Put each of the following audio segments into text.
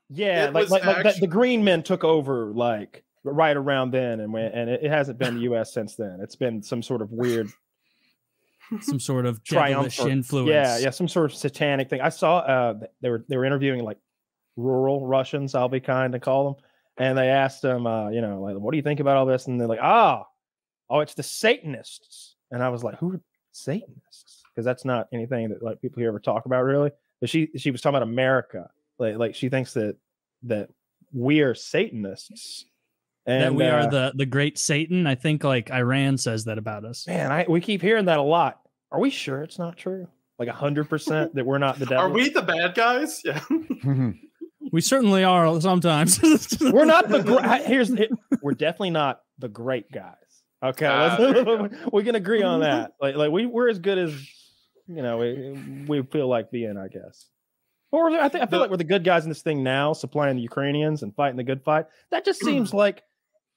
Yeah, the green men took over like right around then, and it hasn't been the U.S. since then. It's been some sort of weird, some sort of devilish influence. Yeah, some sort of satanic thing. I saw they were interviewing like rural Russians, I'll be kind to call them, and they asked them, like, what do you think about all this? And they're like, oh, it's the Satanists. And I was like, who are Satanists? Because that's not anything that like people here ever talk about really. But she was talking about America. Like she thinks that we are Satanists, and that we are the great Satan. I think like Iran says that about us. Man, we keep hearing that a lot. Are we sure it's not true? Like 100% that we're not the devil? Are we the bad guys? Yeah, we certainly are sometimes. We're not the we're definitely not the great guys. Okay, we can agree on that. Like we're as good as we feel like being, I guess. Or I feel like we're the good guys in this thing now, supplying the Ukrainians and fighting the good fight. That just seems like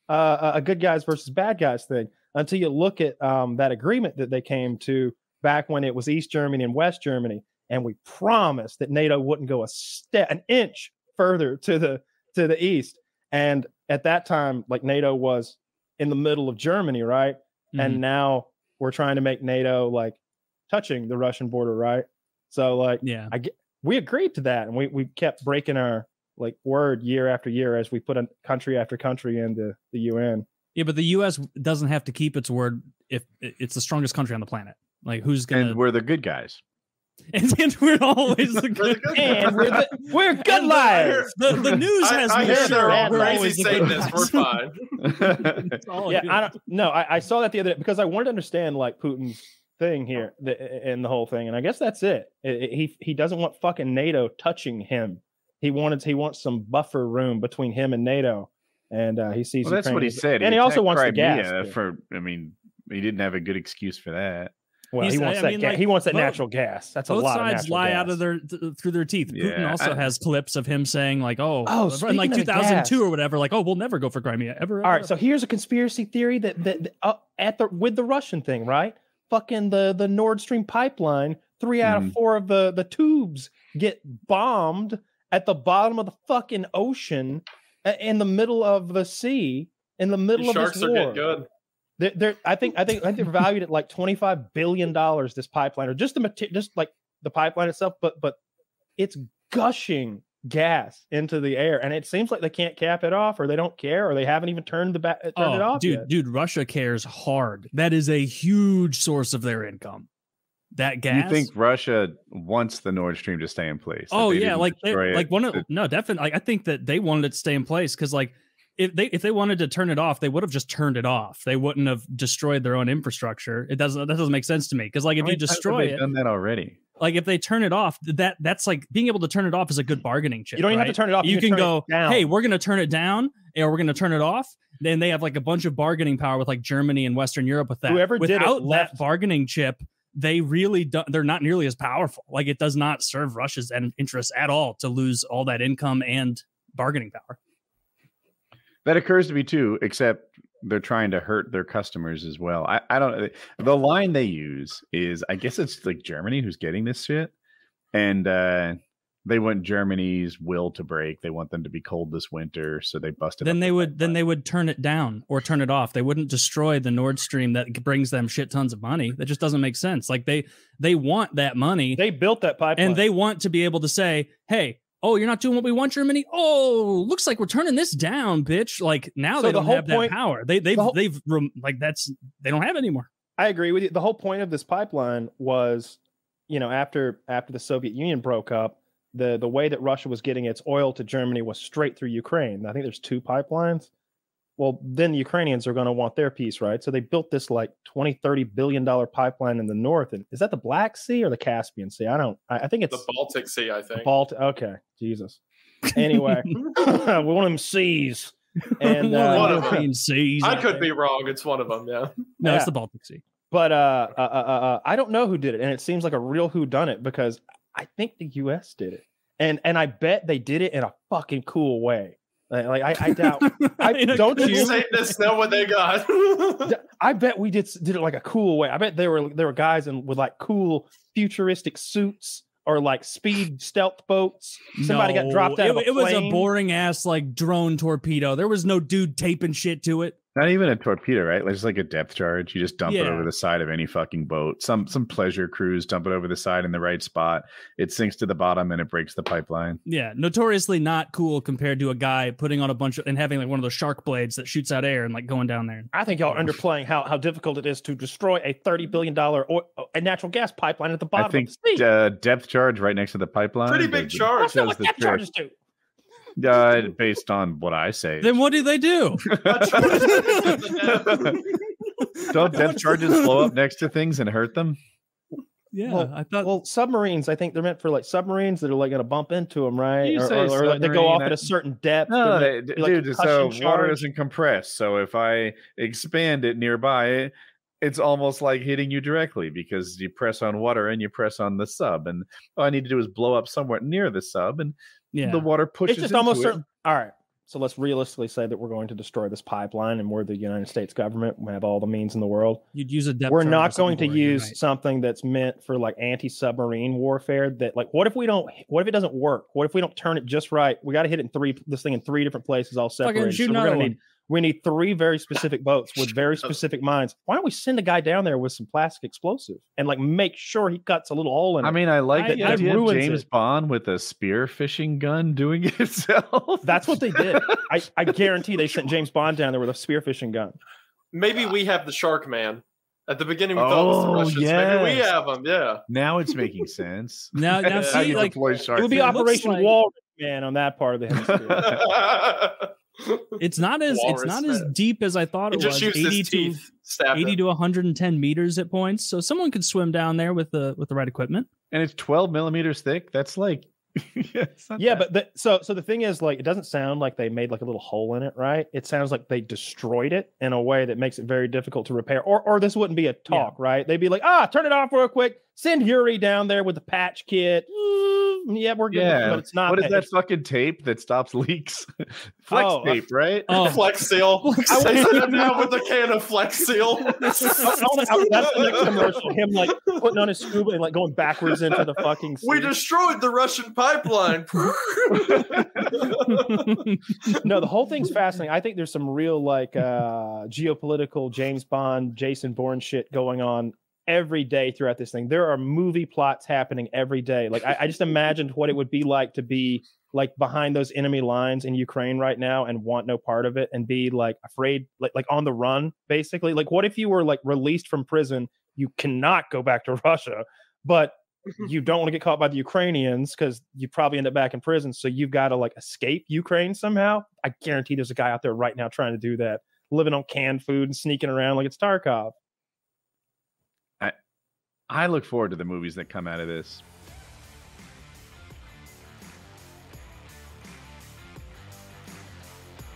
a good guys versus bad guys thing until you look at that agreement that they came to back when it was East Germany and West Germany, and we promised that NATO wouldn't go an inch further to the east. And at that time, like NATO was in the middle of Germany, right? Mm-hmm. And now we're trying to make NATO like touching the Russian border, right? So like, we agreed to that, and we kept breaking our like word year after year as we put a country after country into the UN. Yeah, but the US doesn't have to keep its word if it's the strongest country on the planet. Like who's gonna? And we're the good guys. And we're always the good guys. And we're good liars. The news has I hear they're all crazy Satanists. We're fine. I saw that the other day because I wanted to understand like Putin's thing here and the whole thing, and I guess that's it. He doesn't want fucking NATO touching him. He wants some buffer room between him and NATO, and he sees. Well, that's what he said, and he also wants Crimea the gas. He didn't have a good excuse for that. Well, he wants that natural gas. That's a lot. Both sides lie out of through their teeth. Yeah, Putin also has clips of him saying like, in like 2002 or whatever, like, we'll never go for Crimea ever. All right, so here's a conspiracy theory that with the Russian thing, right? Fucking the Nord Stream pipeline, 3 out of 4 of the tubes get bombed at the bottom of the fucking ocean, in the middle of the sea, in the middle of this war. Sharks are getting good. I think they're valued at like $25 billion. This pipeline, or just the pipeline itself, but it's gushing gas into the air, and it seems like they can't cap it off, or they don't care, or they haven't even turned it off. Dude, Russia cares hard. That is a huge source of their income. That gas. You think Russia wants the Nord Stream to stay in place? Oh yeah, definitely. I think that they wanted it to stay in place because like. If they wanted to turn it off, they would have just turned it off. They wouldn't have destroyed their own infrastructure. That doesn't make sense to me because like if you destroy it, done that already. Like if they turn it off, that's like being able to turn it off is a good bargaining chip. You don't even have to turn it off. You can go, hey, we're going to turn it down, or we're going to turn it off. Then they have like a bunch of bargaining power with like Germany and Western Europe with that. Without that bargaining chip, they really they're not nearly as powerful. Like it does not serve Russia's interests at all to lose all that income and bargaining power. That occurs to me too, except they're trying to hurt their customers as well. I don't. The line they use is, I guess it's like Germany who's getting this shit, and they want Germany's will to break. They want them to be cold this winter, so they busted. Then they would turn it down or turn it off. They wouldn't destroy the Nord Stream that brings them shit tons of money. That just doesn't make sense. Like they want that money. They built that pipeline, and they want to be able to say, hey. Oh, you're not doing what we want, Germany? Oh, looks like we're turning this down, bitch. Like now they don't have that power. They don't have it anymore. I agree with you. The whole point of this pipeline was, after the Soviet Union broke up, the way that Russia was getting its oil to Germany was straight through Ukraine. I think there's 2 pipelines. Well, then the Ukrainians are going to want their piece, right? So they built this like $20-30 billion pipeline in the north. And is that the Black Sea or the Caspian Sea? I think it's the Baltic Sea, I think. Okay. Jesus. Anyway, one of them seas. And one of them seas. I could be wrong. It's one of them. Yeah. No, it's the Baltic Sea. But I don't know who did it. And it seems like a real whodunit because I think the US did it. And I bet they did it in a fucking cool way. Like I doubt. Don't you? Satanists know what they got. I bet we did it like a cool way. I bet there were guys with like cool futuristic suits or like speed stealth boats? Somebody got dropped out of a plane? It was a boring ass like drone torpedo. There was no dude taping shit to it. Not even a torpedo, right? It's like a depth charge. You just dump it over the side of any fucking boat. Some pleasure cruise dump it over the side in the right spot. It sinks to the bottom and it breaks the pipeline. Yeah, notoriously not cool compared to a guy putting on a bunch of and having like one of those shark blades that shoots out air and like going down there. I think y'all are underplaying how difficult it is to destroy a $30 billion a natural gas pipeline at the bottom. I think of the sea. Depth charge right next to the pipeline. Pretty big charge. What's what depth charges do? Based on what I say. Then what do they do? Don't depth charges blow up next to things and hurt them? Yeah, I thought. Well, submarines. I think they're meant for like submarines that are like going to bump into them, right? Or like they go off at a certain depth. No, dude. So water doesn't compress. So if I expand it nearby, it's almost like hitting you directly because you press on water and you press on the sub, and all I need to do is blow up somewhere near the sub, and the water pushes. It's just almost certain. All right. So let's realistically say that we're going to destroy this pipeline, and we're the United States government. We have all the means in the world. You'd use a depth. We're not going to use something that's meant for like anti-submarine warfare. That like, what if we don't? What if it doesn't work? What if we don't turn it just right? We got to hit it in this thing in 3 different places, all separated. So we're going to we need 3 very specific boats with very specific mines. Why don't we send a guy down there with some plastic explosive and like make sure he cuts a little hole in it? I mean, I like the idea of James Bond with a spear fishing gun doing it himself. That's what they did. I guarantee they sent James Bond down there with a spear fishing gun. Maybe we have the Shark Man. At the beginning, we thought it was the Russians. Maybe we have them. Yeah. Now it's making sense. now see, like it would be Operation Walrus Man on that part of the hemisphere. It's not as deep as I thought it was. 80 to 110 meters at points. So someone could swim down there with the right equipment. And it's 12 millimeters thick. That's like but the thing is, like, it doesn't sound like they made like a little hole in it, right? It sounds like they destroyed it in a way that makes it very difficult to repair. Or this wouldn't be a talk, right? They'd be like, turn it off real quick. Send Yuri down there with the patch kit. Yeah, we're good. Yeah, but it's not. What is that fucking tape that stops leaks? Flex tape, right? Flex Seal. I say that now with a can of Flex Seal. That's the next commercial. Him like putting on his scuba and like going backwards into the fucking sea. We destroyed the Russian pipeline. No, the whole thing's fascinating. I think there's some real like geopolitical James Bond, Jason Bourne shit going on every day throughout this thing. There are movie plots happening every day. Like I just imagined what it would be like to be like behind those enemy lines in Ukraine right now and want no part of it and be like afraid, like on the run, basically. Like what if you were like released from prison? You cannot go back to Russia, but you don't want to get caught by the Ukrainians because you probably end up back in prison. So you've got to like escape Ukraine somehow. I guarantee there's a guy out there right now trying to do that, living on canned food and sneaking around like it's Tarkov. I look forward to the movies that come out of this.